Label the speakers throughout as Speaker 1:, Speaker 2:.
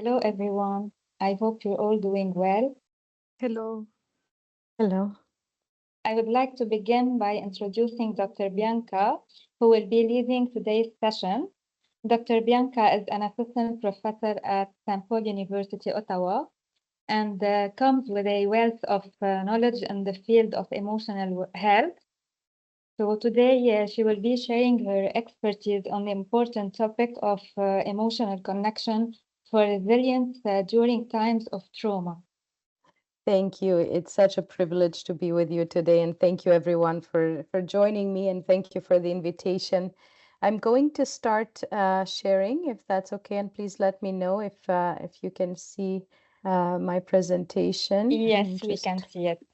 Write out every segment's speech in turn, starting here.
Speaker 1: Hello, everyone. I hope you're all doing well.
Speaker 2: Hello.
Speaker 3: Hello.
Speaker 1: I would like to begin by introducing Dr. Bianca, who will be leading today's session. Dr. Bianca is an assistant professor at St. Paul University, Ottawa, and comes with a wealth of knowledge in the field of emotional health. So today, she will be sharing her expertise on the important topic of emotional connection for resilience during times of trauma.
Speaker 3: Thank you. It's such a privilege to be with you today. And thank you everyone for joining me and thank you for the invitation. I'm going to start sharing if that's okay. And please let me know if you can see my presentation.
Speaker 1: Yes, we can see it.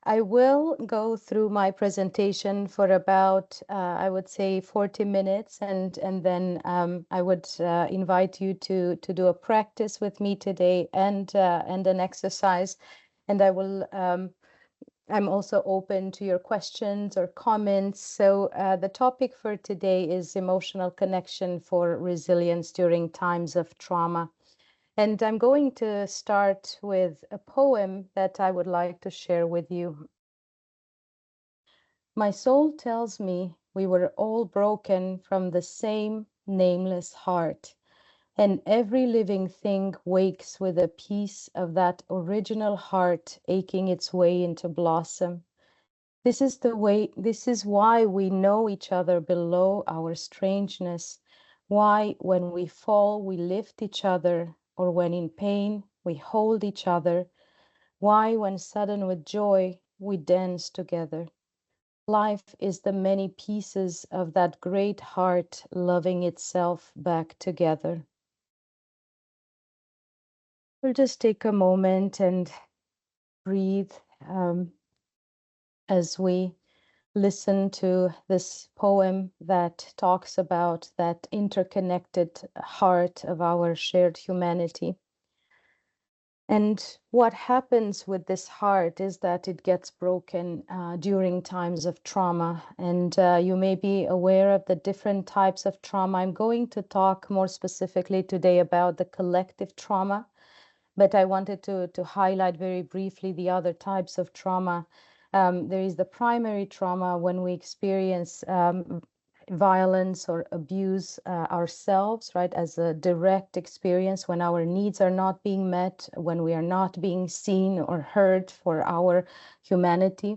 Speaker 3: I will go through my presentation for about, I would say, 40 minutes, and then I would invite you to do a practice with me today and an exercise. And I'm also open to your questions or comments. So the topic for today is emotional connection for resilience during times of trauma. And I'm going to start with a poem that I would like to share with you. My soul tells me we were all broken from the same nameless heart, and every living thing wakes with a piece of that original heart aching its way into blossom. This is why we know each other below our strangeness, why when we fall we lift each other, or when in pain we hold each other, why when sudden with joy we dance together. Life is the many pieces of that great heart loving itself back together. We'll just take a moment and breathe as we listen to this poem that talks about that interconnected heart of our shared humanity. And what happens with this heart is that it gets broken during times of trauma. And you may be aware of the different types of trauma. I'm going to talk more specifically today about the collective trauma, but I wanted to highlight very briefly the other types of trauma. There is the primary trauma when we experience violence or abuse ourselves, right, as a direct experience when our needs are not being met, when we are not being seen or heard for our humanity.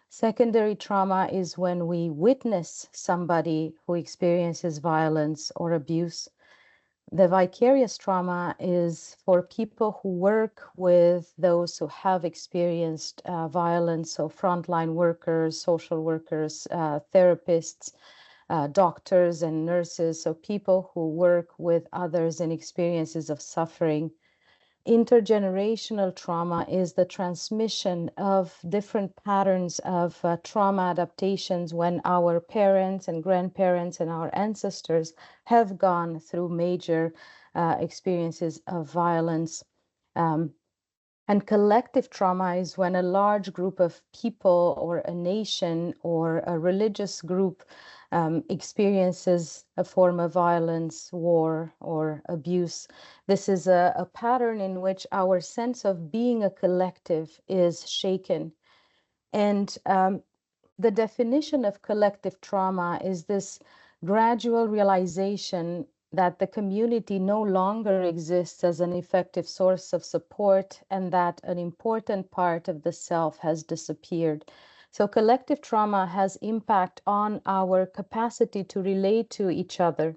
Speaker 3: Secondary trauma is when we witness somebody who experiences violence or abuse. The vicarious trauma is for people who work with those who have experienced violence, so frontline workers, social workers, therapists, doctors and nurses, so people who work with others in experiences of suffering. Intergenerational trauma is the transmission of different patterns of trauma adaptations when our parents and grandparents and our ancestors have gone through major experiences of violence. And collective trauma is when a large group of people or a nation or a religious group experiences a form of violence, war, or abuse. This is a pattern in which our sense of being a collective is shaken. And the definition of collective trauma is this gradual realization that the community no longer exists as an effective source of support and that an important part of the self has disappeared. So collective trauma has impact on our capacity to relate to each other.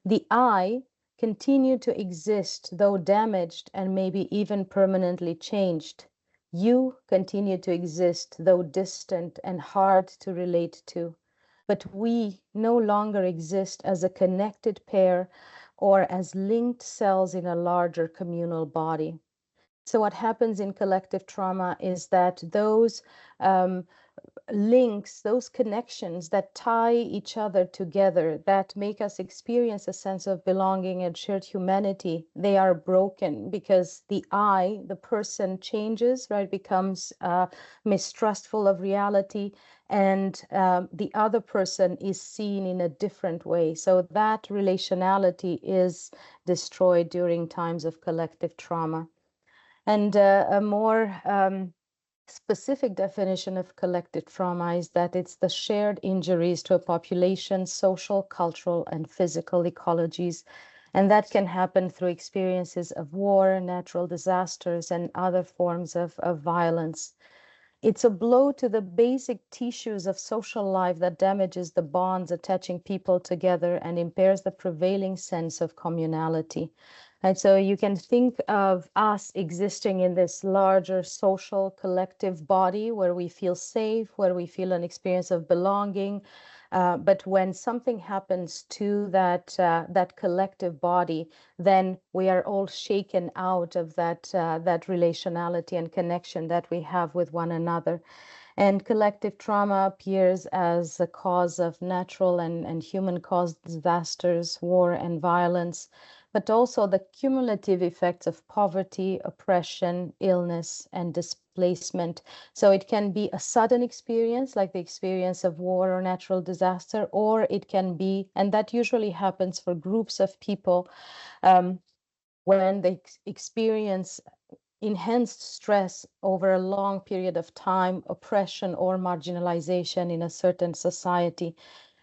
Speaker 3: The I continue to exist, though damaged and maybe even permanently changed. You continue to exist, though distant and hard to relate to. But we no longer exist as a connected pair or as linked cells in a larger communal body. So what happens in collective trauma is that those links, those connections that tie each other together, that make us experience a sense of belonging and shared humanity, they are broken because the I, the person changes, right, becomes mistrustful of reality, and the other person is seen in a different way. So that relationality is destroyed during times of collective trauma. And a more specific definition of collective trauma is that it's the shared injuries to a population's social, cultural, and physical ecologies. And that can happen through experiences of war, natural disasters, and other forms of violence. It's a blow to the basic tissues of social life that damages the bonds attaching people together and impairs the prevailing sense of communality. And so you can think of us existing in this larger social collective body where we feel safe, where we feel an experience of belonging. But when something happens to that collective body, then we are all shaken out of that relationality and connection that we have with one another. And collective trauma appears as the cause of natural and human-caused disasters, war, and violence, but also the cumulative effects of poverty, oppression, illness, and displacement. So it can be a sudden experience, like the experience of war or natural disaster, or it can be, and that usually happens for groups of people, when they experience enhanced stress over a long period of time, oppression or marginalization in a certain society.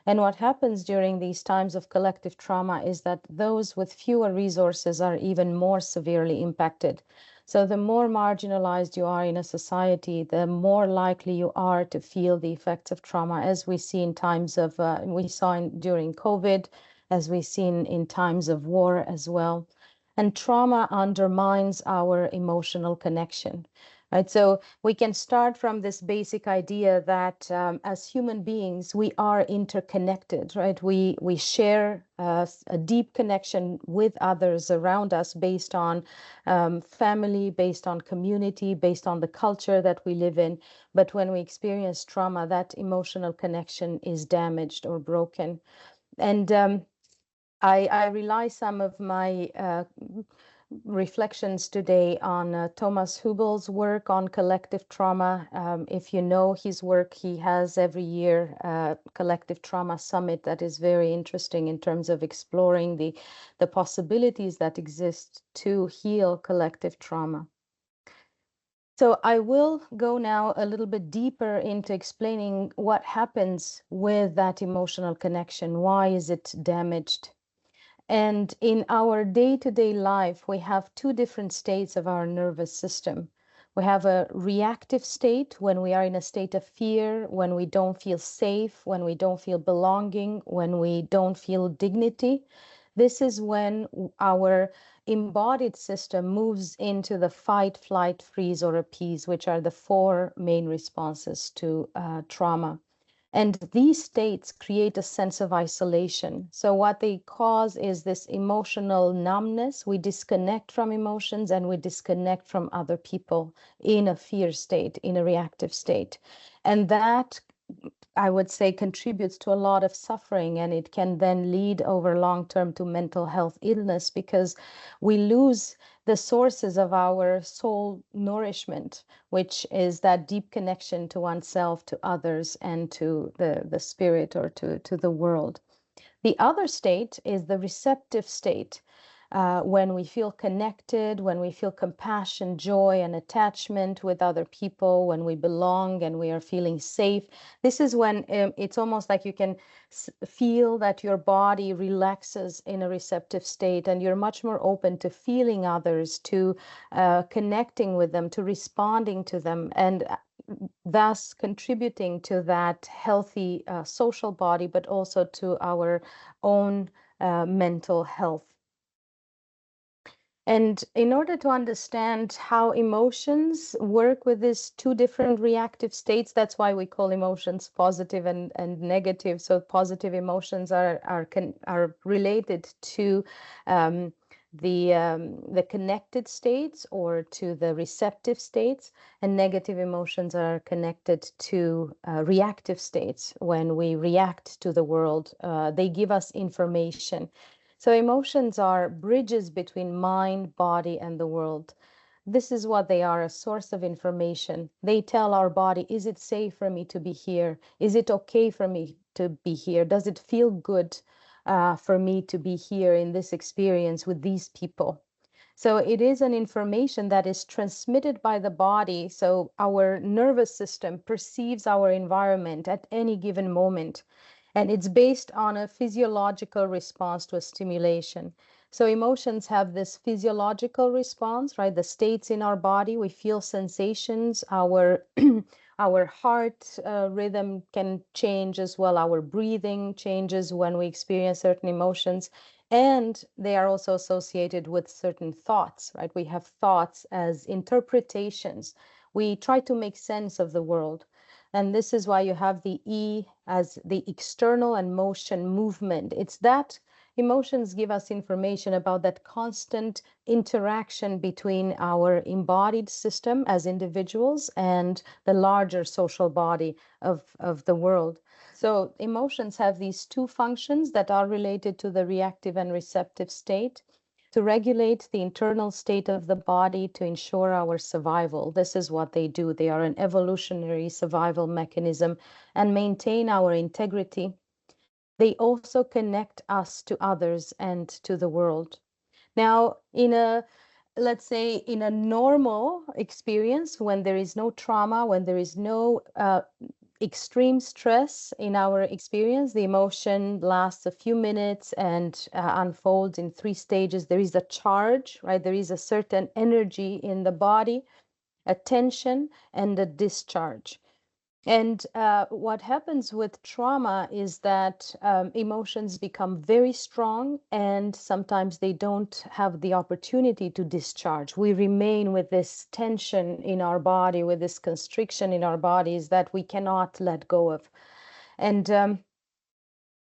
Speaker 3: And what happens during these times of collective trauma is that those with fewer resources are even more severely impacted. So the more marginalized you are in a society, the more likely you are to feel the effects of trauma, as we see in times of, during COVID, as we've seen in times of war as well. And trauma undermines our emotional connection, right? So we can start from this basic idea that as human beings, we are interconnected, right? We share a deep connection with others around us based on family, based on community, based on the culture that we live in. But when we experience trauma, that emotional connection is damaged or broken. And I rely some of my reflections today on Thomas Hübel's work on collective trauma. If you know his work, he has every year a collective trauma summit that is very interesting in terms of exploring the possibilities that exist to heal collective trauma. So I will go now a little bit deeper into explaining what happens with that emotional connection. Why is it damaged? And in our day-to-day life, we have two different states of our nervous system. We have a reactive state when we are in a state of fear, when we don't feel safe, when we don't feel belonging, when we don't feel dignity. This is when our embodied system moves into the fight, flight, freeze, or appease, which are the four main responses to trauma. And these states create a sense of isolation. So what they cause is this emotional numbness. We disconnect from emotions and we disconnect from other people in a fear state, in a reactive state. And that, I would say, contributes to a lot of suffering, and it can then lead over long term to mental health illness because we lose the sources of our soul nourishment, which is that deep connection to oneself, to others, and to the spirit or to the world. The other state is the receptive state. When we feel connected, when we feel compassion, joy, and attachment with other people, when we belong and we are feeling safe. This is when it's almost like you can feel that your body relaxes in a receptive state and you're much more open to feeling others, to connecting with them, to responding to them, and thus contributing to that healthy social body, but also to our own mental health. And in order to understand how emotions work with these two different reactive states, that's why we call emotions positive and negative. So positive emotions are related to the connected states or to the receptive states, and negative emotions are connected to reactive states. When we react to the world, they give us information. So emotions are bridges between mind, body, and the world. this is what they are, a source of information. They tell our body, is it safe for me to be here? Is it okay for me to be here? Does it feel good for me to be here in this experience with these people? So it is an information that is transmitted by the body. So our nervous system perceives our environment at any given moment. And it's based on a physiological response to a stimulation. So emotions have this physiological response, right? The states in our body, we feel sensations, our our heart rhythm can change as well. Our breathing changes when we experience certain emotions. And they are also associated with certain thoughts, right? We have thoughts as interpretations. We try to make sense of the world. And this is why you have the E as the external and motion movement. It's that emotions give us information about that constant interaction between our embodied system as individuals and the larger social body of the world. So emotions have these two functions that are related to the reactive and receptive state, to regulate the internal state of the body to ensure our survival. This is what they do. They are an evolutionary survival mechanism and maintain our integrity. They also connect us to others and to the world. Now, let's say in a normal experience, when there is no trauma, when there is no extreme stress in our experience, the emotion lasts a few minutes and unfolds in 3 stages. There is a charge, right? There is a certain energy in the body, a tension, and a discharge. And what happens with trauma is that emotions become very strong and sometimes they don't have the opportunity to discharge. We remain with this tension in our body, with this constriction in our bodies that we cannot let go of. And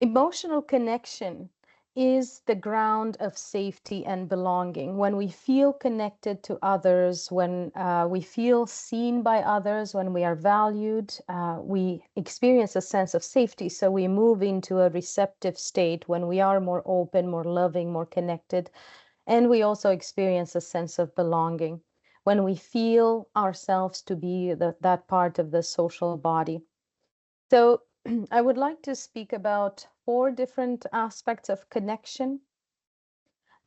Speaker 3: emotional connection is the ground of safety and belonging. When we feel connected to others, when we feel seen by others, when we are valued, we experience a sense of safety. So we move into a receptive state when we are more open, more loving, more connected. And we also experience a sense of belonging when we feel ourselves to be that part of the social body. So I would like to speak about 4 different aspects of connection.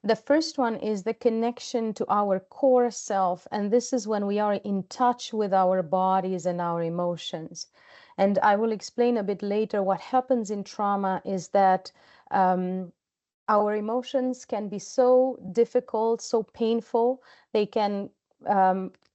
Speaker 3: The first one is the connection to our core self, and this is when we are in touch with our bodies and our emotions. And I will explain a bit later what happens in trauma is that our emotions can be so difficult, so painful. They can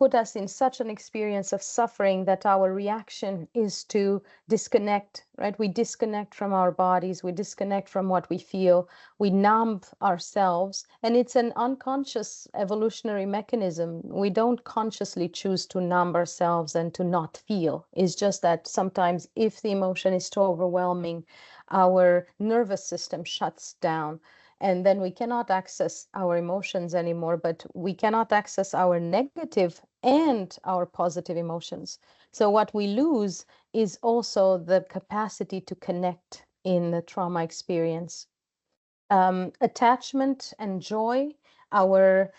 Speaker 3: put us in such an experience of suffering that our reaction is to disconnect, right? We disconnect from our bodies, we disconnect from what we feel, we numb ourselves, and it's an unconscious evolutionary mechanism. We don't consciously choose to numb ourselves and to not feel. It's just that sometimes if the emotion is too overwhelming, our nervous system shuts down and then we cannot access our emotions anymore, but we cannot access our negative and our positive emotions. So what we lose is also the capacity to connect in the trauma experience. Attachment and joy, our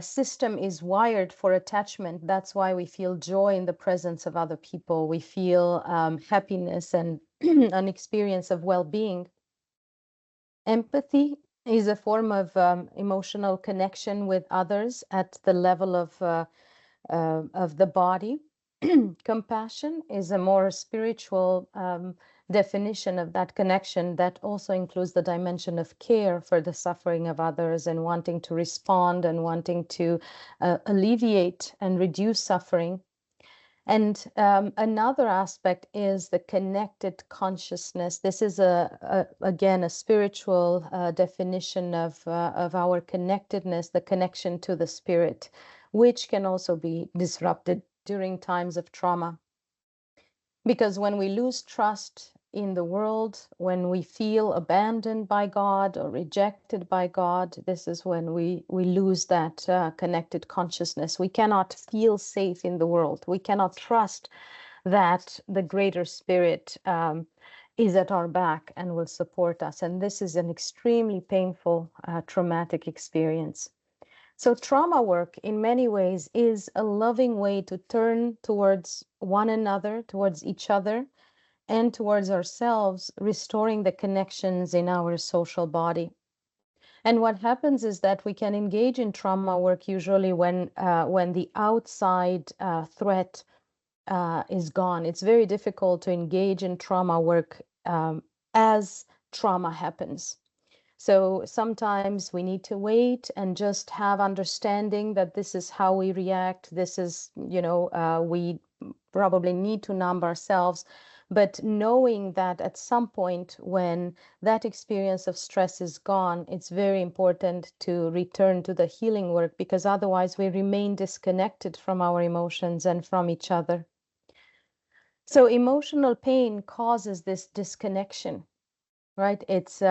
Speaker 3: system is wired for attachment. That's why we feel joy in the presence of other people. We feel happiness and an experience of well-being. Empathy is a form of emotional connection with others at the level of the body. Compassion is a more spiritual definition of that connection that also includes the dimension of care for the suffering of others and wanting to respond and wanting to alleviate and reduce suffering. And another aspect is the connected consciousness. This is again a spiritual definition of our connectedness, the connection to the spirit, which can also be disrupted during times of trauma. Because when we lose trust in the world, when we feel abandoned by God or rejected by God, this is when we lose that connected consciousness. We cannot feel safe in the world. We cannot trust that the greater spirit is at our back and will support us. And this is an extremely painful, traumatic experience. So trauma work in many ways is a loving way to turn towards one another, towards each other, and towards ourselves, restoring the connections in our social body. And what happens is that we can engage in trauma work usually when the outside threat is gone. It's very difficult to engage in trauma work as trauma happens. So sometimes we need to wait and just have understanding that this is how we react. This is, we probably need to numb ourselves. But knowing that at some point when that experience of stress is gone, it's very important to return to the healing work, because otherwise we remain disconnected from our emotions and from each other. So emotional pain causes this disconnection, right? It's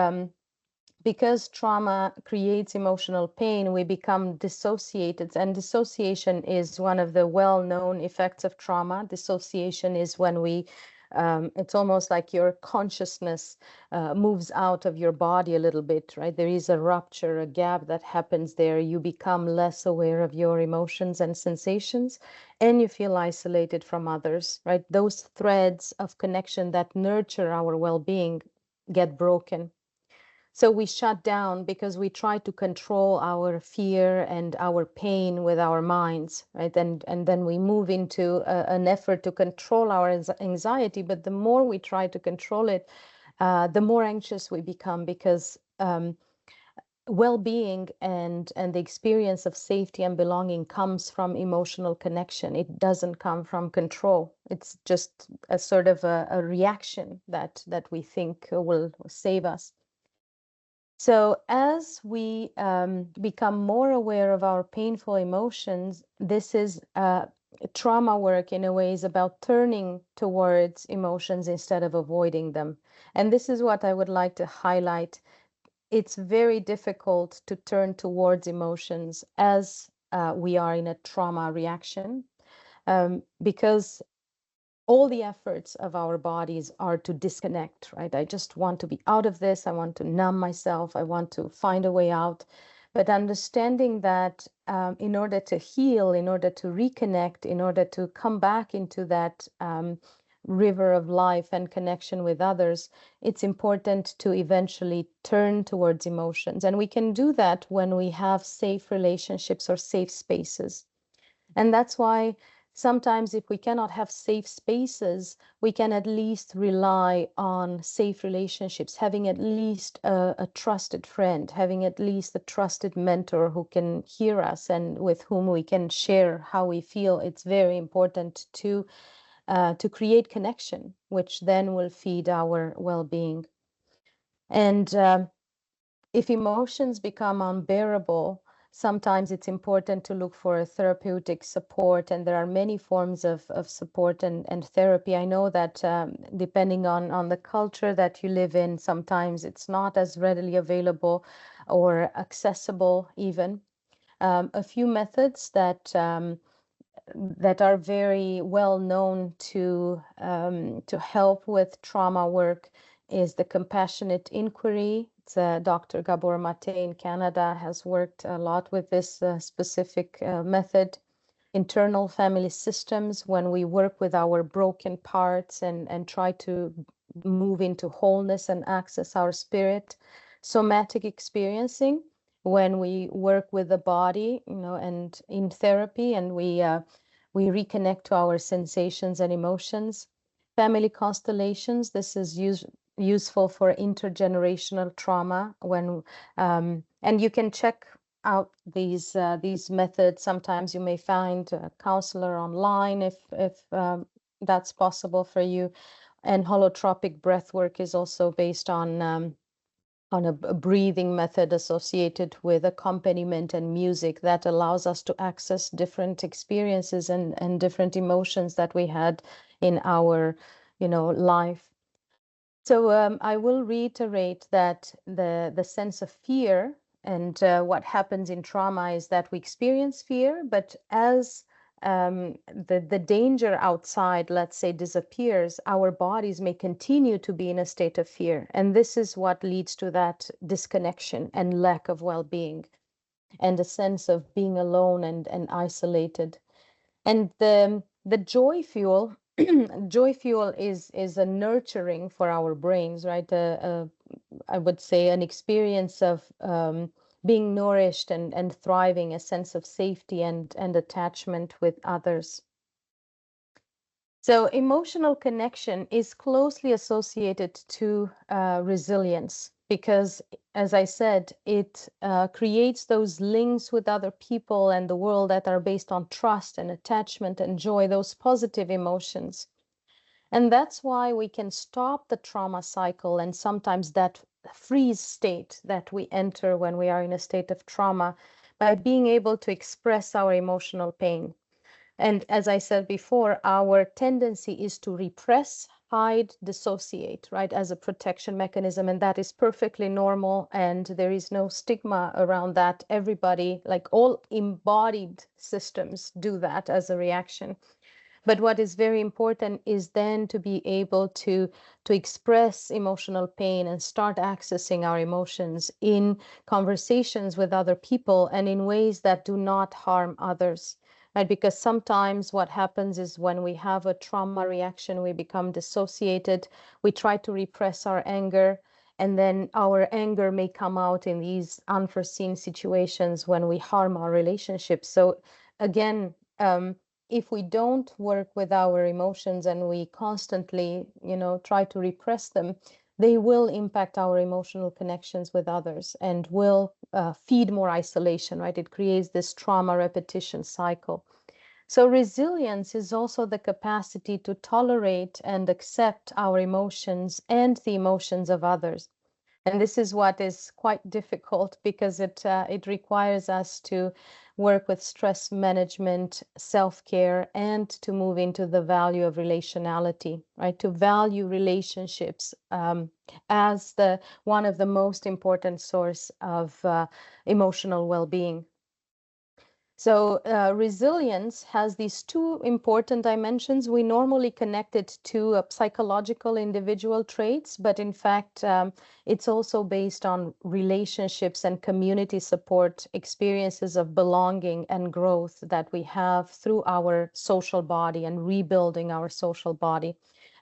Speaker 3: because trauma creates emotional pain, we become dissociated. And dissociation is one of the well-known effects of trauma. Dissociation is when it's almost like your consciousness moves out of your body a little bit, right? There is a rupture, a gap that happens there. You become less aware of your emotions and sensations, and you feel isolated from others, right? Those threads of connection that nurture our well-being get broken. So we shut down because we try to control our fear and our pain with our minds, right? And then we move into an effort to control our anxiety. But the more we try to control it, the more anxious we become, because well-being and the experience of safety and belonging comes from emotional connection. It doesn't come from control. It's just a sort of a reaction that we think will save us. So as we become more aware of our painful emotions, this is trauma work in a way is about turning towards emotions instead of avoiding them. And this is what I would like to highlight. It's very difficult to turn towards emotions as we are in a trauma reaction, because all the efforts of our bodies are to disconnect, right? I just want to be out of this. I want to numb myself. I want to find a way out. But understanding that in order to heal, in order to reconnect, in order to come back into that river of life and connection with others, it's important to eventually turn towards emotions. And we can do that when we have safe relationships or safe spaces. And that's why sometimes if we cannot have safe spaces, we can at least rely on safe relationships, having at least a trusted friend, having at least a trusted mentor who can hear us and with whom we can share how we feel. It's very important to create connection, which then will feed our well-being. And if emotions become unbearable, sometimes it's important to look for a therapeutic support, and there are many forms of support and therapy. I know that depending on the culture that you live in, sometimes it's not as readily available or accessible even. A few methods that are very well known to help with trauma work is the compassionate inquiry. Dr. Gabor Mate in Canada has worked a lot with this specific method. Internal family systems, when we work with our broken parts and try to move into wholeness and access our spirit. Somatic experiencing, when we work with the body, and in therapy, and we reconnect to our sensations and emotions. Family constellations, this is useful for intergenerational trauma, when and you can check out these methods. Sometimes you may find a counselor online if that's possible for you. And holotropic breath work is also based on a breathing method associated with accompaniment and music that allows us to access different experiences and different emotions that we had in our life. So I will reiterate that the sense of fear and what happens in trauma is that we experience fear, but as the danger outside, let's say, disappears, our bodies may continue to be in a state of fear. And this is what leads to that disconnection and lack of well-being. and a sense of being alone and isolated. And the joy fuel, joy fuel is a nurturing for our brains, right? I would say an experience of being nourished and thriving, a sense of safety and attachment with others. So emotional connection is closely associated to resilience because, as I said, it creates those links with other people and the world that are based on trust and attachment and joy, those positive emotions. And that's why we can stop the trauma cycle and sometimes that freeze state that we enter when we are in a state of trauma by being able to express our emotional pain. And as I said before, our tendency is to repress, hide, dissociate, right, as a protection mechanism. And that is perfectly normal. And there is no stigma around that. Everybody, like all embodied systems, do that as a reaction. But what is very important is then to be able to express emotional pain and start accessing our emotions in conversations with other people and in ways that do not harm others. Right? Because sometimes what happens is when we have a trauma reaction, we become dissociated. We try to repress our anger, and then our anger may come out in these unforeseen situations when we harm our relationships. So again, if we don't work with our emotions and we constantly, try to repress them, they will impact our emotional connections with others and will feed more isolation, right? It creates this trauma repetition cycle. So resilience is also the capacity to tolerate and accept our emotions and the emotions of others. And this is what is quite difficult because it requires us to work with stress management, self-care, and to move into the value of relationality, right? To value relationships as the one of the most important source of emotional well-being. So resilience has these two important dimensions. We normally connect it to psychological individual traits, but in fact, it's also based on relationships and community support, experiences of belonging and growth that we have through our social body and rebuilding our social body.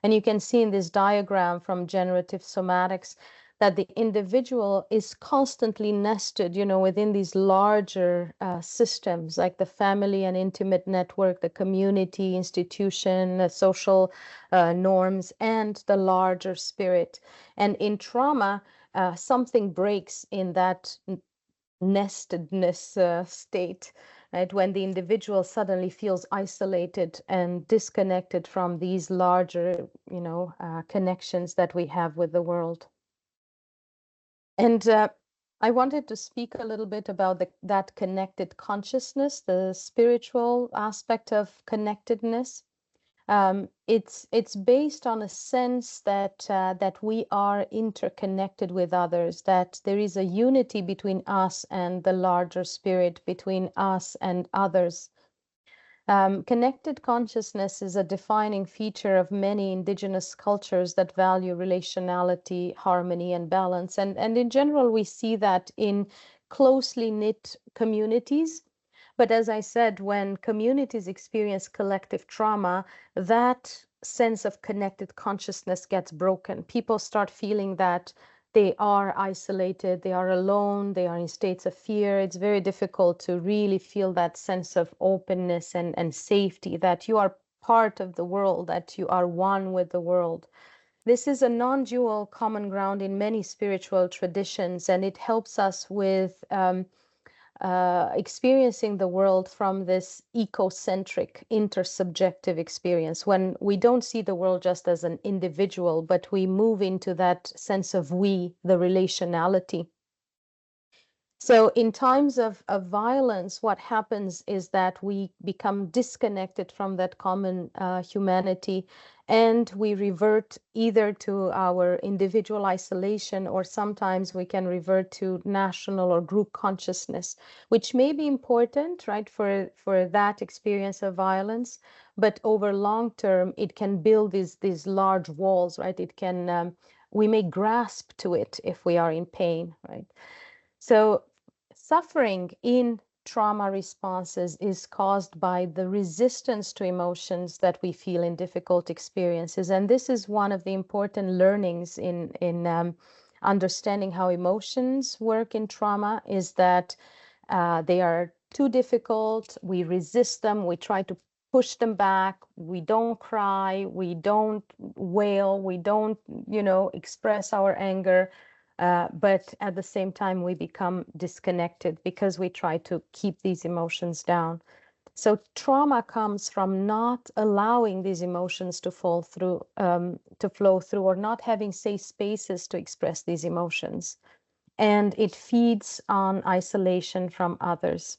Speaker 3: And you can see in this diagram from generative somatics that the individual is constantly nested, within these larger systems like the family and intimate network, the community, institution, the social norms, and the larger spirit. And in trauma, something breaks in that nestedness state, right? When the individual suddenly feels isolated and disconnected from these larger, connections that we have with the world. And I wanted to speak a little bit about that connected consciousness, the spiritual aspect of connectedness. It's based on a sense that we are interconnected with others, that there is a unity between us and the larger spirit, between us and others. Connected consciousness is a defining feature of many indigenous cultures that value relationality, harmony, and balance. And in general, we see that in closely knit communities. But as I said, when communities experience collective trauma, that sense of connected consciousness gets broken. People start feeling that they are isolated, they are alone, they are in states of fear. It's very difficult to really feel that sense of openness and safety, that you are part of the world, that you are one with the world. This is a non-dual common ground in many spiritual traditions, and it helps us with experiencing the world from this ecocentric, intersubjective experience, when we don't see the world just as an individual, but we move into that sense of we, the relationality. So in times of violence, what happens is that we become disconnected from that common humanity, and we revert either to our individual isolation, or sometimes we can revert to national or group consciousness, which may be important, right, for that experience of violence, but over long term, it can build these large walls, right? It can we may grasp to it if we are in pain, right? So Suffering in trauma responses is caused by the resistance to emotions that we feel in difficult experiences. And this is one of the important learnings in understanding how emotions work in trauma, is that they are too difficult, we resist them, we try to push them back, we don't cry, we don't wail, we don't, express our anger. But at the same time, we become disconnected because we try to keep these emotions down. So trauma comes from not allowing these emotions to flow through, or not having safe spaces to express these emotions. And it feeds on isolation from others.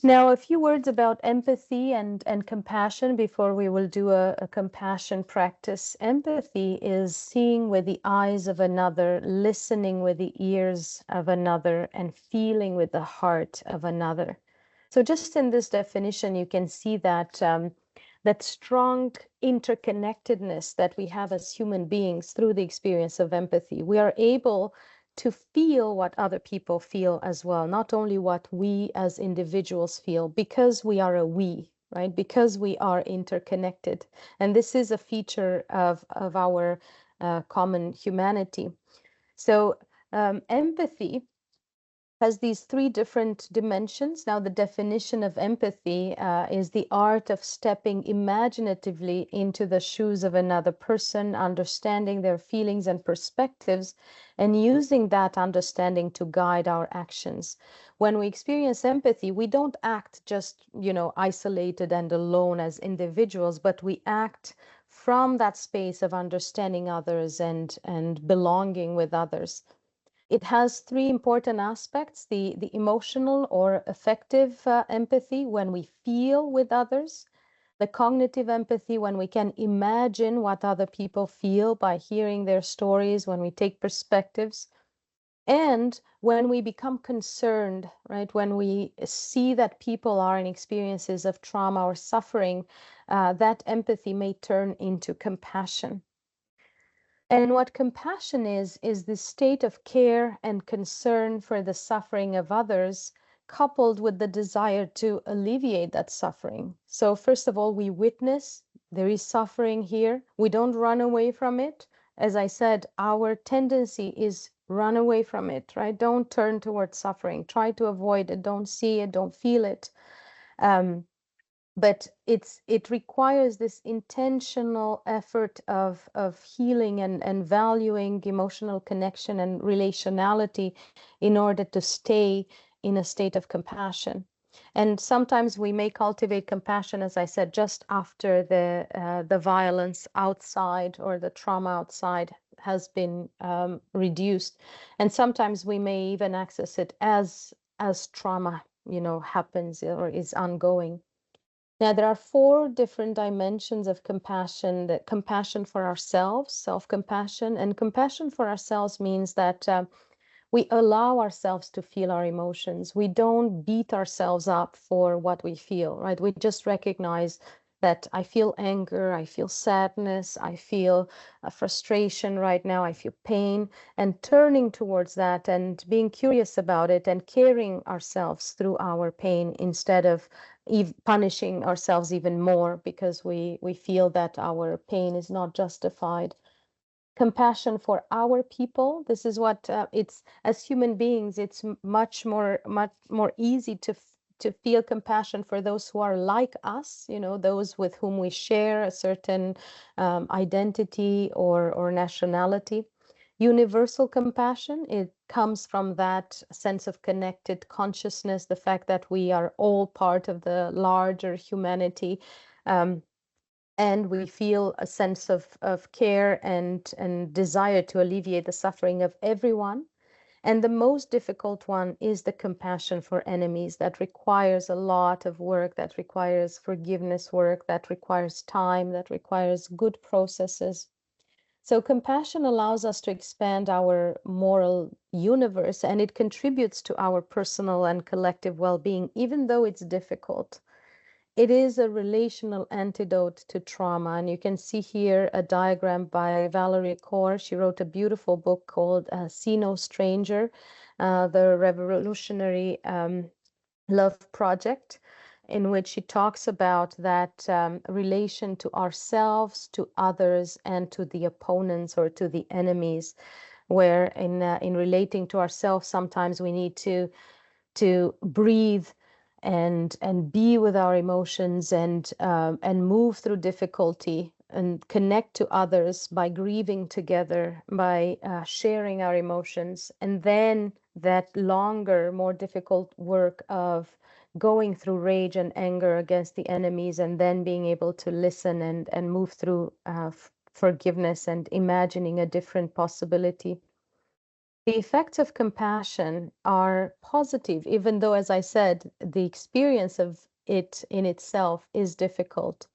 Speaker 3: Now, a few words about empathy and compassion before we will do a compassion practice. Empathy is seeing with the eyes of another, listening with the ears of another, and feeling with the heart of another. So just in this definition, you can see that that strong interconnectedness that we have as human beings through the experience of empathy. We are able to feel what other people feel as well, not only what we as individuals feel, because we are a we, right? Because we are interconnected. And this is a feature of our common humanity. So empathy has these three different dimensions. Now, the definition of empathy is the art of stepping imaginatively into the shoes of another person, understanding their feelings and perspectives, and using that understanding to guide our actions. When we experience empathy, we don't act just, isolated and alone as individuals, but we act from that space of understanding others and belonging with others. It has three important aspects: the emotional or affective empathy, when we feel with others; the cognitive empathy, when we can imagine what other people feel by hearing their stories, when we take perspectives; and when we become concerned, right? When we see that people are in experiences of trauma or suffering, that empathy may turn into compassion. And what compassion is the state of care and concern for the suffering of others, coupled with the desire to alleviate that suffering. So first of all, we witness there is suffering here. We don't run away from it. As I said, our tendency is run away from it, right? Don't turn towards suffering. Try to avoid it. Don't see it. Don't feel it. But it requires this intentional effort of healing and valuing emotional connection and relationality in order to stay in a state of compassion. And sometimes we may cultivate compassion, as I said, just after the violence outside or the trauma outside has been reduced. And sometimes we may even access it as trauma, happens or is ongoing. Now, there are four different dimensions of compassion: that compassion for ourselves, self-compassion. And compassion for ourselves means that we allow ourselves to feel our emotions. We don't beat ourselves up for what we feel, right? We just recognize that I feel anger, I feel sadness, I feel frustration right now, I feel pain, and turning towards that and being curious about it and caring ourselves through our pain, instead of punishing ourselves even more because we feel that our pain is not justified. Compassion for our people. This is what it's, as human beings, it's much more easy to feel compassion for those who are like us, those with whom we share a certain identity or nationality. Universal compassion, it comes from that sense of connected consciousness, the fact that we are all part of the larger humanity. And we feel a sense of care and desire to alleviate the suffering of everyone. And the most difficult one is the compassion for enemies. That requires a lot of work, that requires forgiveness work, that requires time, that requires good processes. So compassion allows us to expand our moral universe, and it contributes to our personal and collective well-being, even though it's difficult. It is a relational antidote to trauma. And you can see here a diagram by Valerie Kaur. She wrote a beautiful book called See No Stranger. the revolutionary love project, in which she talks about that relation to ourselves, to others, and to the opponents or to the enemies, where in relating to ourselves, sometimes we need to breathe and be with our emotions and move through difficulty and connect to others by grieving together, by sharing our emotions, and then that longer, more difficult work of going through rage and anger against the enemies, and then being able to listen and move through forgiveness and imagining a different possibility. The effects of compassion are positive, even though, as I said, the experience of it in itself is difficult.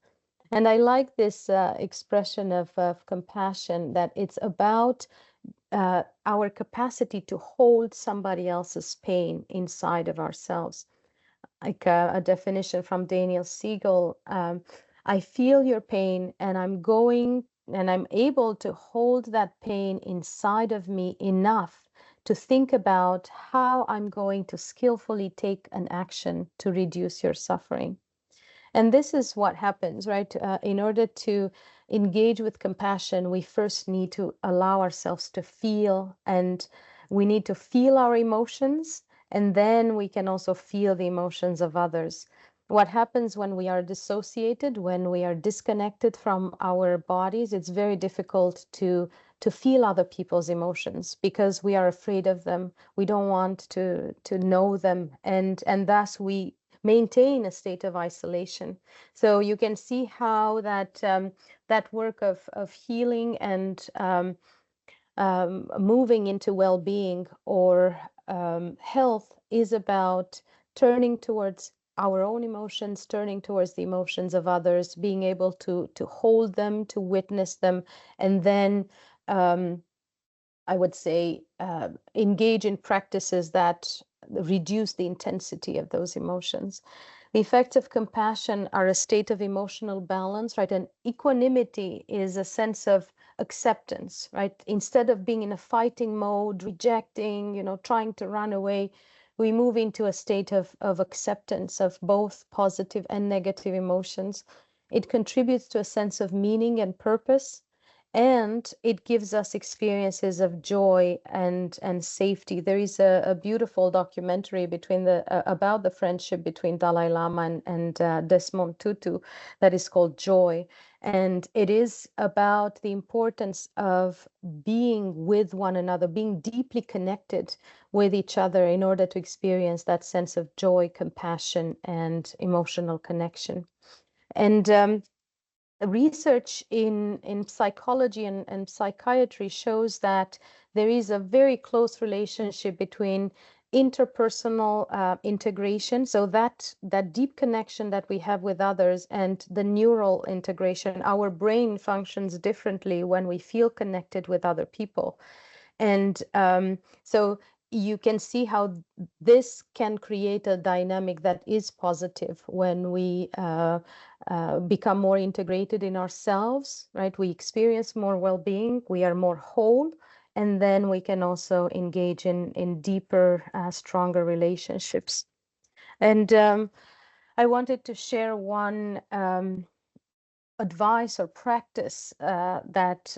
Speaker 3: And I like this expression of compassion, that it's about our capacity to hold somebody else's pain inside of ourselves. Like a definition from Daniel Siegel, I feel your pain and I'm able to hold that pain inside of me enough to think about how I'm going to skillfully take an action to reduce your suffering. And this is what happens, right? In order to engage with compassion, we first need to allow ourselves to feel, and we need to feel our emotions, and then we can also feel the emotions of others. What happens when we are dissociated, when we are disconnected from our bodies, it's very difficult to feel other people's emotions because we are afraid of them. We don't want to know them, and thus we maintain a state of isolation. So you can see how that work of healing and moving into well-being or health is about turning towards our own emotions, turning towards the emotions of others, being able to hold them, to witness them, and then I would say engage in practices that reduce the intensity of those emotions. The effects of compassion are a state of emotional balance, right? And equanimity is a sense of acceptance, right? Instead of being in a fighting mode, rejecting, trying to run away, we move into a state of acceptance of both positive and negative emotions. It contributes to a sense of meaning and purpose, and it gives us experiences of joy and safety. There is a beautiful documentary about the friendship between Dalai Lama and Desmond Tutu that is called Joy, and it is about the importance of being with one another, being deeply connected with each other in order to experience that sense of joy, compassion, and emotional connection. And research in psychology and psychiatry shows that there is a very close relationship between interpersonal integration, so that deep connection that we have with others, and the neural integration. Our brain functions differently when we feel connected with other people. And so you can see how this can create a dynamic that is positive when we become more integrated in ourselves, right? We experience more well-being, we are more whole, and then we can also engage in deeper, stronger relationships. And I wanted to share one advice or practice that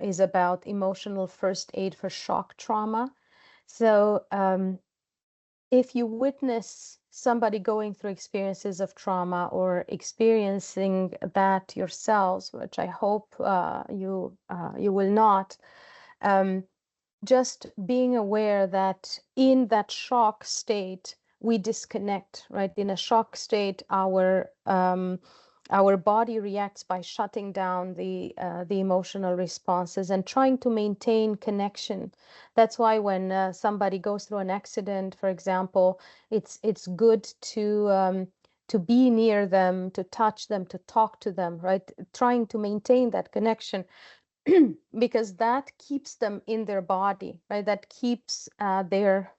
Speaker 3: is about emotional first aid for shock trauma. So if you witness somebody going through experiences of trauma or experiencing that yourselves, which I hope you will not, just being aware that in that shock state we disconnect, right? In a shock state, our body reacts by shutting down the emotional responses and trying to maintain connection. That's why when somebody goes through an accident, for example, it's good to be near them, to touch them, to talk to them, right? Trying to maintain that connection because that keeps them in their body, right? That keeps their,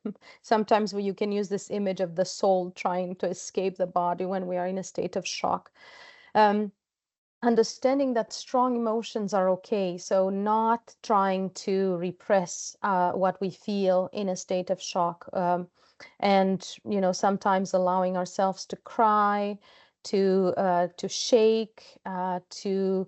Speaker 3: sometimes you can use this image of the soul trying to escape the body when we are in a state of shock. Um, understanding that strong emotions are okay. So not trying to repress what we feel in a state of shock. And, sometimes allowing ourselves to cry, to shake, um,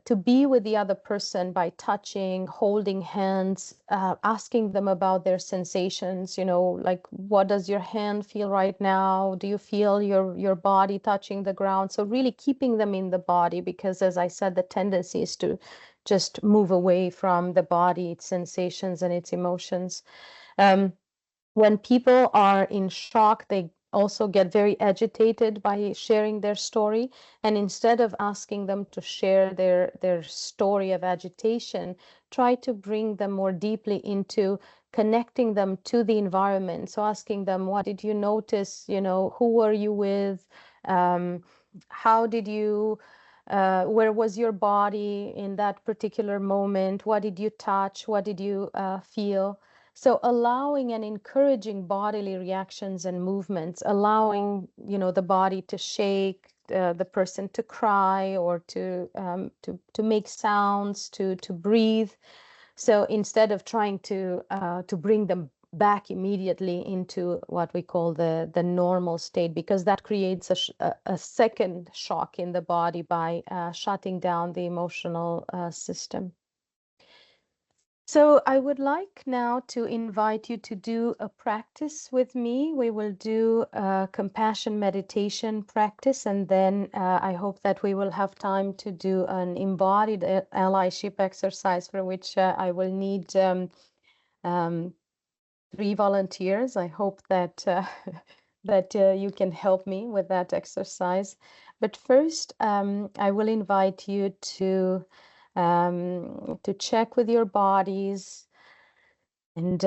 Speaker 3: to be with the other person by touching, holding hands, asking them about their sensations, like, what does your hand feel right now? Do you feel your body touching the ground? So really keeping them in the body, because as I said, the tendency is to just move away from the body, its sensations and its emotions. When people are in shock, they also get very agitated by sharing their story. And instead of asking them to share their story of agitation, try to bring them more deeply into connecting them to the environment. So asking them, what did you notice? Who were you with? How did you, where was your body in that particular moment? What did you touch? What did you feel? So allowing and encouraging bodily reactions and movements, allowing, the body to shake, the person to cry, or to make sounds, to breathe. So instead of trying to bring them back immediately into what we call the normal state, because that creates a second shock in the body by shutting down the emotional system. So I would like now to invite you to do a practice with me. We will do a compassion meditation practice, and then I hope that we will have time to do an embodied allyship exercise, for which I will need 3 volunteers. I hope that that you can help me with that exercise. But first, I will invite you to check with your bodies, and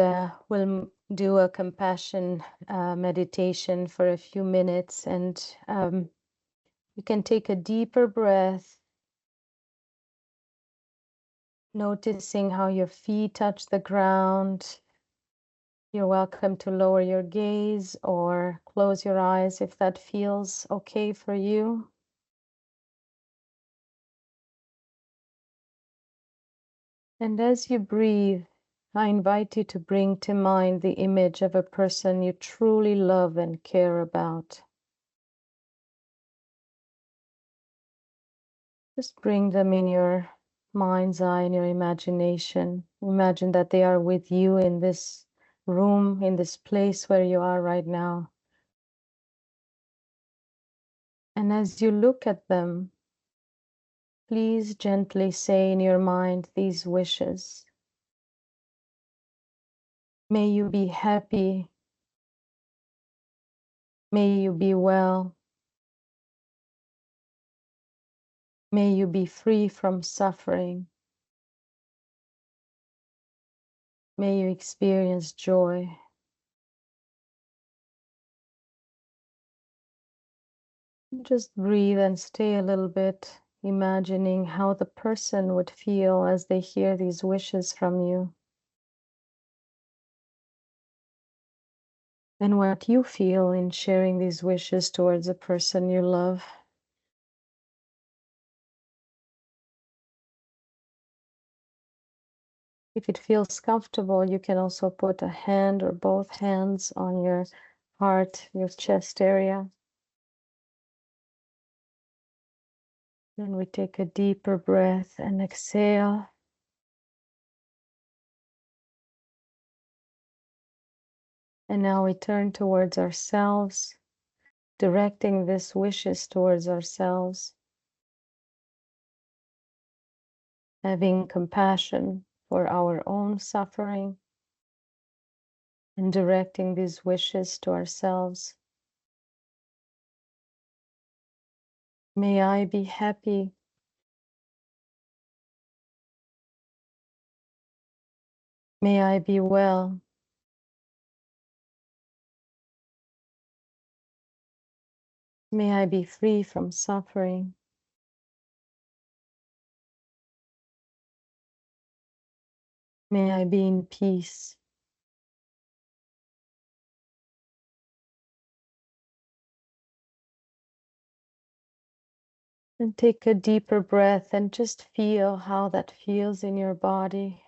Speaker 3: we'll do a compassion meditation for a few minutes. And you can take a deeper breath, noticing how your feet touch the ground. You're welcome to lower your gaze or close your eyes if that feels okay for you. And as you breathe, I invite you to bring to mind the image of a person you truly love and care about. Just bring them in your mind's eye, in your imagination. Imagine that they are with you in this room, in this place where you are right now. And as you look at them, please gently say in your mind these wishes. May you be happy. May you be well. May you be free from suffering. May you experience joy. Just breathe and stay a little bit, imagining how the person would feel as they hear these wishes from you, and what you feel in sharing these wishes towards a person you love. If it feels comfortable, you can also put a hand or both hands on your heart, your chest area. Then we take a deeper breath and exhale. And now we turn towards ourselves, directing these wishes towards ourselves, having compassion for our own suffering, and directing these wishes to ourselves. May I be happy. May I be well. May I be free from suffering. May I be in peace. And take a deeper breath and just feel how that feels in your body.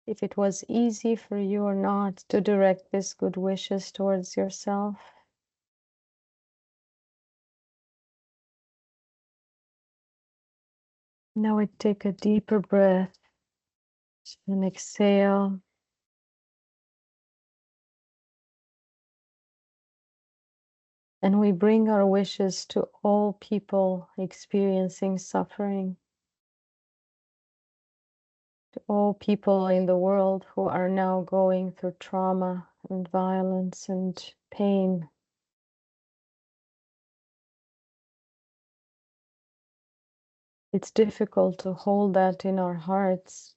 Speaker 3: If it was easy for you or not to direct these good wishes towards yourself. Now we take a deeper breath and exhale. And we bring our wishes to all people experiencing suffering, to all people in the world who are now going through trauma and violence and pain. It's difficult to hold that in our hearts.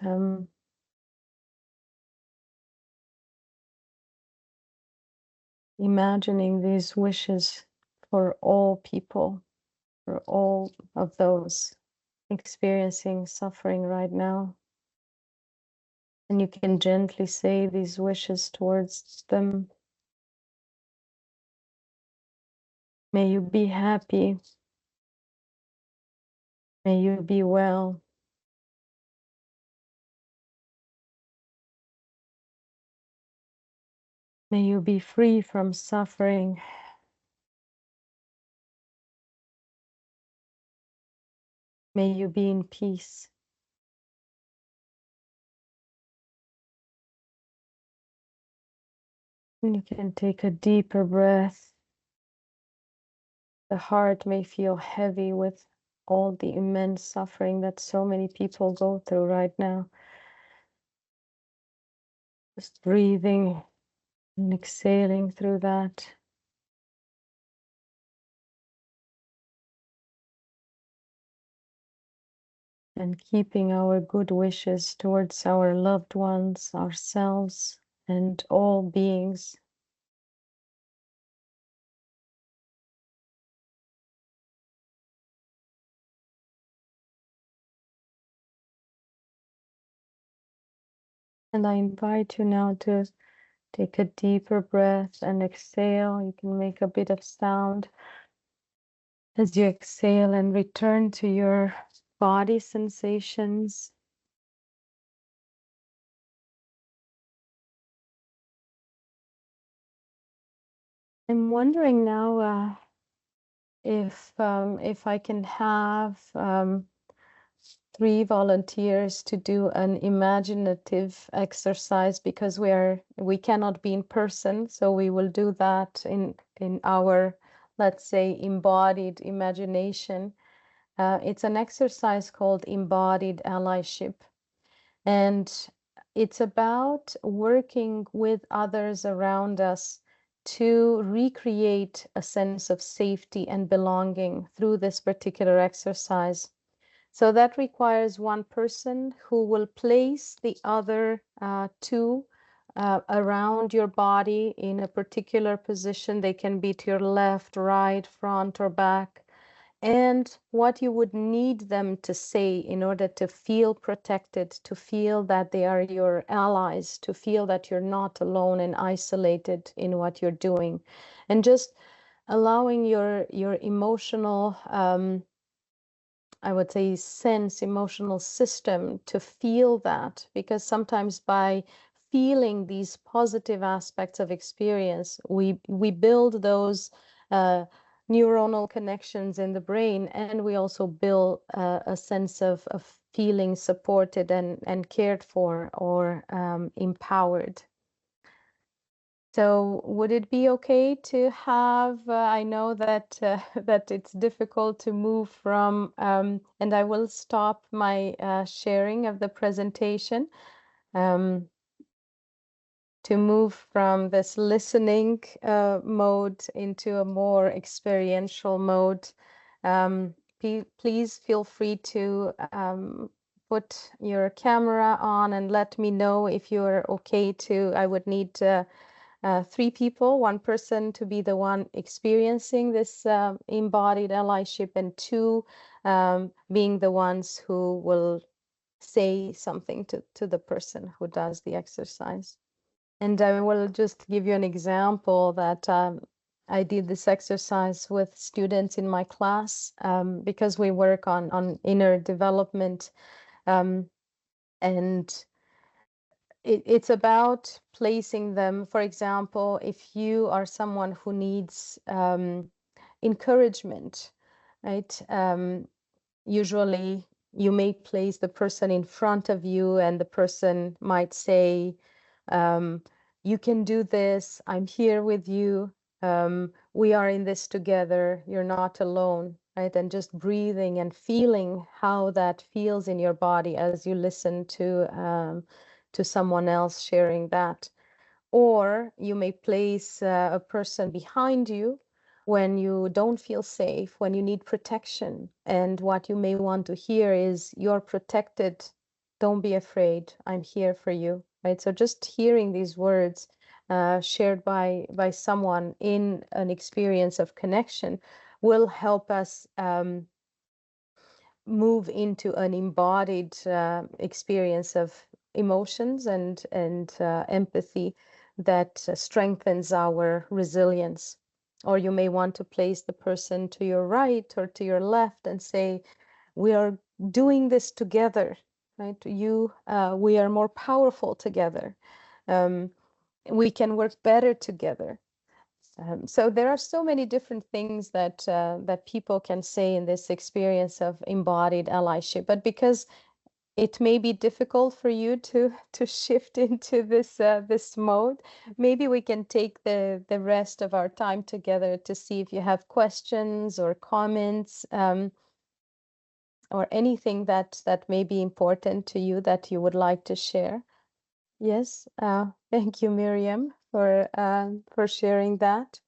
Speaker 3: Um, Imagining these wishes for all people, for all of those experiencing suffering right now. And you can gently say these wishes towards them. May you be happy. May you be well. May you be free from suffering. May you be in peace. And you can take a deeper breath. The heart may feel heavy with all the immense suffering that so many people go through right now. Just breathing and exhaling through that. And keeping our good wishes towards our loved ones, ourselves, and all beings. And I invite you now to take a deeper breath and exhale. You can make a bit of sound as you exhale and return to your body sensations. I'm wondering now if I can have 3 volunteers to do an imaginative exercise, because we cannot be in person, so we will do that in our, let's say, embodied imagination. It's an exercise called embodied allyship, and it's about working with others around us to recreate a sense of safety and belonging through this particular exercise. So that requires one person who will place the other two around your body in a particular position. They can be to your left, right, front, or back. And what you would need them to say in order to feel protected, to feel that they are your allies, to feel that you're not alone and isolated in what you're doing. And just allowing your emotional I would say emotional system to feel that, because sometimes by feeling these positive aspects of experience, we build those neuronal connections in the brain, and we also build a sense of feeling supported and cared for, or empowered. So would it be okay to have, I know that that it's difficult to move from, and I will stop my sharing of the presentation, um, to move from this listening mode into a more experiential mode. Please feel free to put your camera on and let me know if you're okay to. I would need 3 people, 1 person to be the one experiencing this embodied allyship, and 2 being the ones who will say something to the person who does the exercise. And I will just give you an example that I did this exercise with students in my class because we work on inner development. Um, and it's about placing them, for example, if you are someone who needs encouragement, right? Usually you may place the person in front of you and the person might say, um, you can do this, I'm here with you, we are in this together, you're not alone, right? And just breathing and feeling how that feels in your body as you listen to someone else sharing that. Or you may place a person behind you when you don't feel safe, when you need protection. And what you may want to hear is, you're protected. Don't be afraid. I'm here for you. Right. So just hearing these words shared by someone in an experience of connection will help us move into an embodied experience of emotions and empathy that strengthens our resilience. Or you may want to place the person to your right or to your left and say, we are doing this together, right? We are more powerful together. Um, we can work better together. So there are so many different things that people can say in this experience of embodied allyship. But because it may be difficult for you to shift into this mode, maybe we can take the rest of our time together to see if you have questions or comments, or anything that may be important to you that you would like to share. Yes, thank you, Miriam, for sharing that.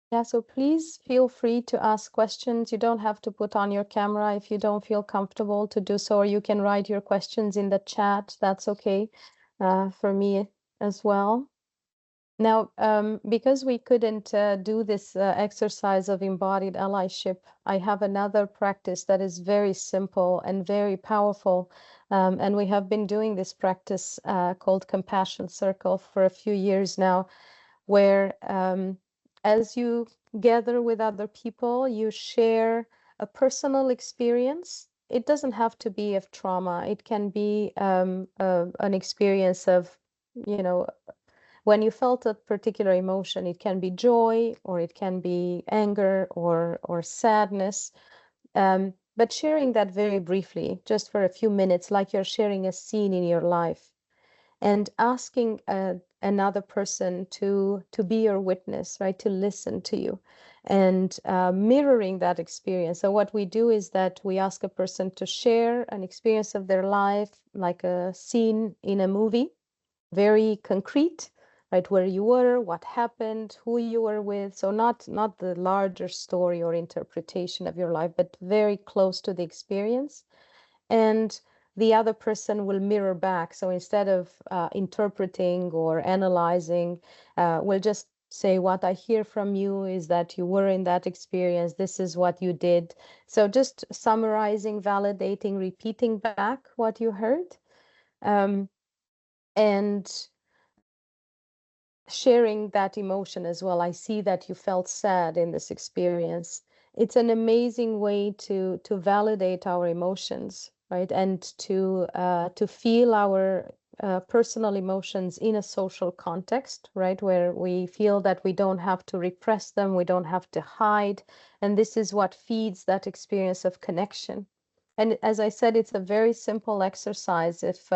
Speaker 3: Yeah, so please feel free to ask questions. You don't have to put on your camera if you don't feel comfortable to do so, or you can write your questions in the chat. That's okay for me as well. Now, because we couldn't do this exercise of embodied allyship, I have another practice that is very simple and very powerful. And we have been doing this practice called Compassion Circle for a few years now, where as you gather with other people, you share a personal experience. It doesn't have to be of trauma. It can be an experience of, you know, when you felt a particular emotion. It can be joy, or it can be anger or sadness. But sharing that very briefly, just for a few minutes, like you're sharing a scene in your life, and asking another person to be your witness, right? To listen to you and mirroring that experience. So what we do is that we ask a person to share an experience of their life, like a scene in a movie, very concrete, right? Where you were, what happened, who you were with. So not the larger story or interpretation of your life, but very close to the experience. And the other person will mirror back. So instead of interpreting or analyzing, we'll just say, what I hear from you is that you were in that experience. This is what you did. So just summarizing, validating, repeating back what you heard. And sharing that emotion as well. I see that you felt sad in this experience. It's an amazing way to validate our emotions, right? And to feel our personal emotions in a social context, right? Where we feel that we don't have to repress them, we don't have to hide. And this is what feeds that experience of connection. And as I said, it's a very simple exercise. If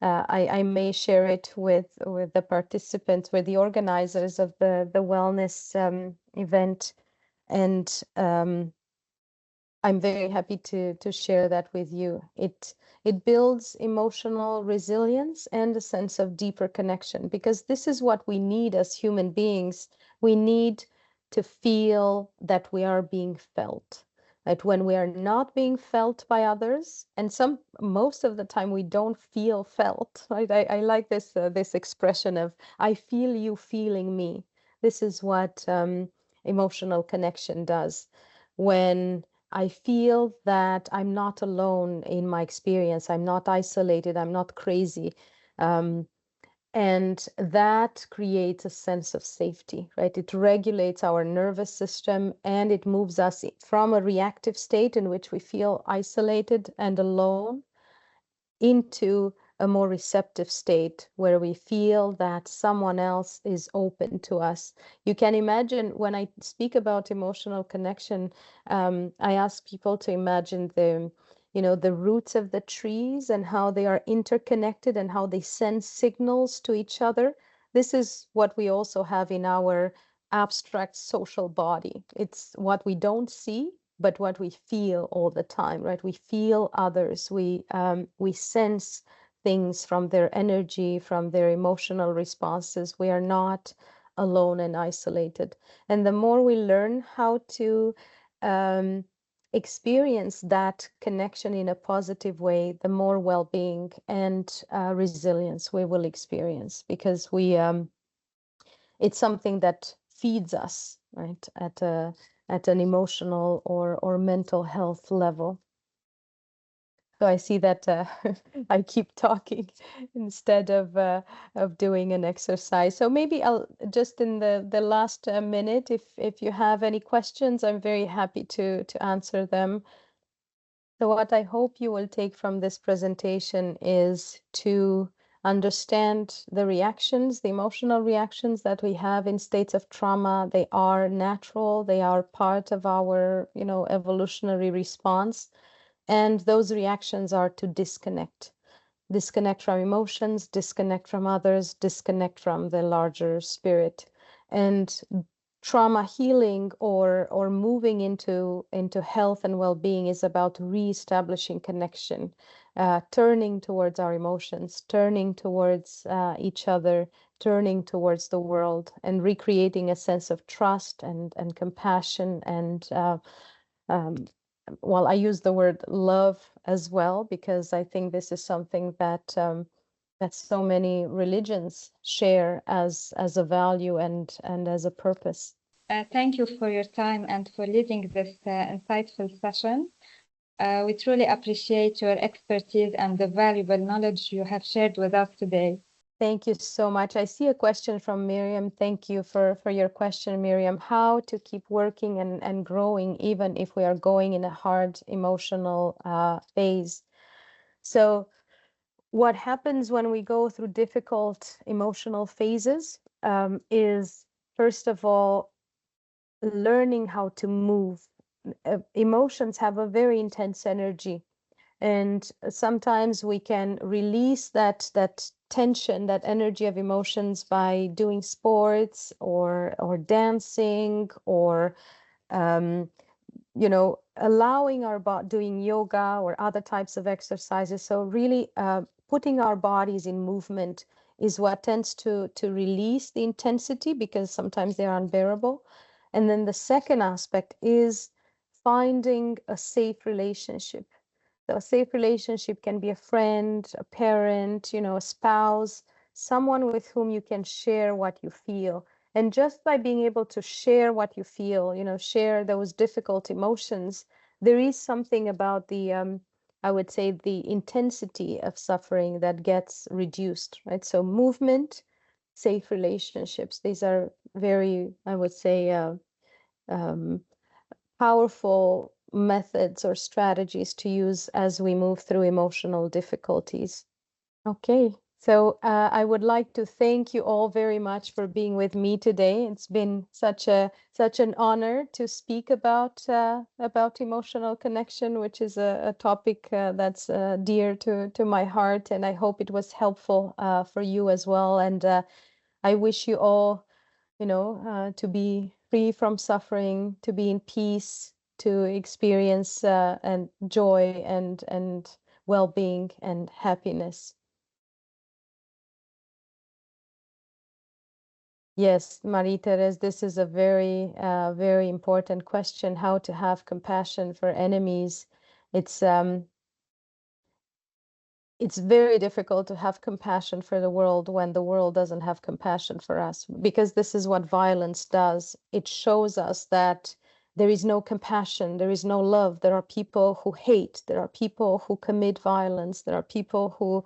Speaker 3: I may share it with the participants, with the organizers of the wellness event, and I'm very happy to share that with you. It builds emotional resilience and a sense of deeper connection, because this is what we need as human beings. We need to feel that we are being felt. That when we are not being felt by others, and most of the time we don't feel felt, right? I like this expression of, I feel you feeling me. This is what emotional connection does. When I feel that I'm not alone in my experience. I'm not isolated. I'm not crazy. Um, And that creates a sense of safety, right? It regulates our nervous system and it moves us from a reactive state in which we feel isolated and alone into a more receptive state where we feel that someone else is open to us. You can imagine when I speak about emotional connection, I ask people to imagine the roots of the trees and how they are interconnected and how they send signals to each other. This is what we also have in our abstract social body. It's what we don't see, but what we feel all the time, right? We feel others. We sense things from their energy, from their emotional responses. We are not alone and isolated. And the more we learn how to experience that connection in a positive way, the more well-being and resilience we will experience, because it's something that feeds us, right, at an emotional or mental health level. So I see that I keep talking instead of doing an exercise. So maybe I'll just in the last minute, if you have any questions, I'm very happy to answer them. So what I hope you will take from this presentation is to understand the reactions, the emotional reactions that we have in states of trauma. They are natural. They are part of our, evolutionary response. And those reactions are to disconnect from emotions, disconnect from others, disconnect from the larger spirit. And trauma healing or moving into health and well-being is about reestablishing connection, turning towards our emotions, turning towards each other, turning towards the world, and recreating a sense of trust and compassion and um, well, I use the word love as well, because I think this is something that that so many religions share as a value and as a purpose.
Speaker 1: Thank you for your time and for leading this insightful session. We truly appreciate your expertise and the valuable knowledge you have shared with us today.
Speaker 3: Thank you so much. I see a question from Miriam. Thank you for your question, Miriam. How to keep working and growing even if we are going in a hard emotional phase. So what happens when we go through difficult emotional phases is, first of all, learning how to move. Emotions have a very intense energy, and sometimes we can release that tension, that energy of emotions by doing sports or dancing or allowing our body, doing yoga or other types of exercises. So really putting our bodies in movement is what tends to release the intensity, because sometimes they're unbearable. And then the second aspect is finding a safe relationship. So a safe relationship can be a friend, a parent, a spouse, someone with whom you can share what you feel. And just by being able to share what you feel, share those difficult emotions, there is something about I would say, the intensity of suffering that gets reduced, right? So movement, safe relationships, these are very, I would say, um, powerful methods or strategies to use as we move through emotional difficulties. Okay, so I would like to thank you all very much for being with me today. It's been such an honor to speak about emotional connection, which is a topic that's dear to my heart, and I hope it was helpful for you as well. And I wish you all, to be free from suffering, to be in peace, to experience and joy and well-being and happiness. Yes, Marie-Therese, this is a very important question, how to have compassion for enemies. It's very difficult to have compassion for the world when the world doesn't have compassion for us, because this is what violence does. It shows us that there is no compassion, there is no love. There are people who hate, there are people who commit violence, there are people who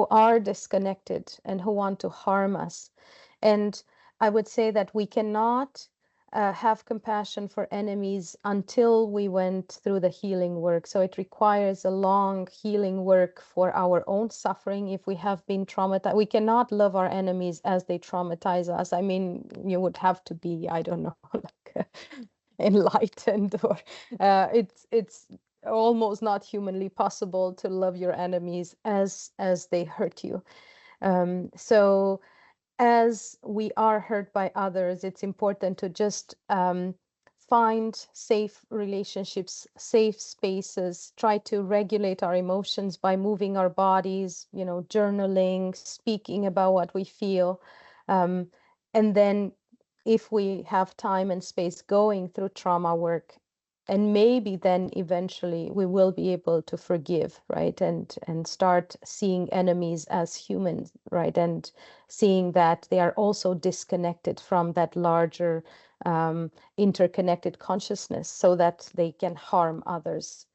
Speaker 3: are disconnected and who want to harm us. And I would say that we cannot have compassion for enemies until we went through the healing work. So it requires a long healing work for our own suffering. If we have been traumatized, we cannot love our enemies as they traumatize us. I mean, you would have to be, I don't know, like enlightened, or it's almost not humanly possible to love your enemies as they hurt you. So as we are hurt by others, it's important to just find safe relationships, safe spaces, try to regulate our emotions by moving our bodies, journaling, speaking about what we feel. And then if we have time and space, going through trauma work, and maybe then eventually we will be able to forgive, right? And start seeing enemies as humans, right? And seeing that they are also disconnected from that larger interconnected consciousness, so that they can harm others.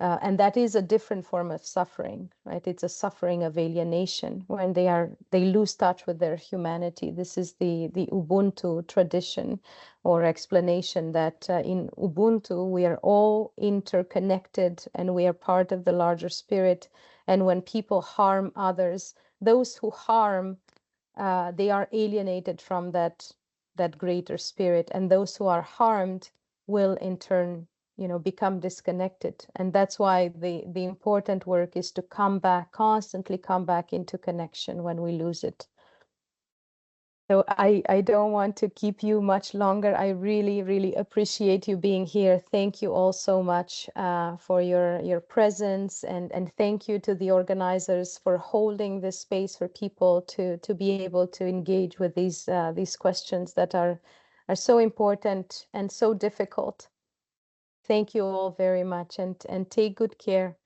Speaker 3: And that is a different form of suffering, right? It's a suffering of alienation when they lose touch with their humanity. This is the Ubuntu tradition or explanation that in Ubuntu we are all interconnected and we are part of the larger spirit. And when people harm others, those who harm, they are alienated from that greater spirit, and those who are harmed will in turn become disconnected. And that's why the important work is to constantly come back into connection when we lose it. So I don't want to keep you much longer. I really, really appreciate you being here. Thank you all so much for your presence, and thank you to the organizers for holding this space for people to be able to engage with these questions that are so important and so difficult. Thank you all very much, and take good care.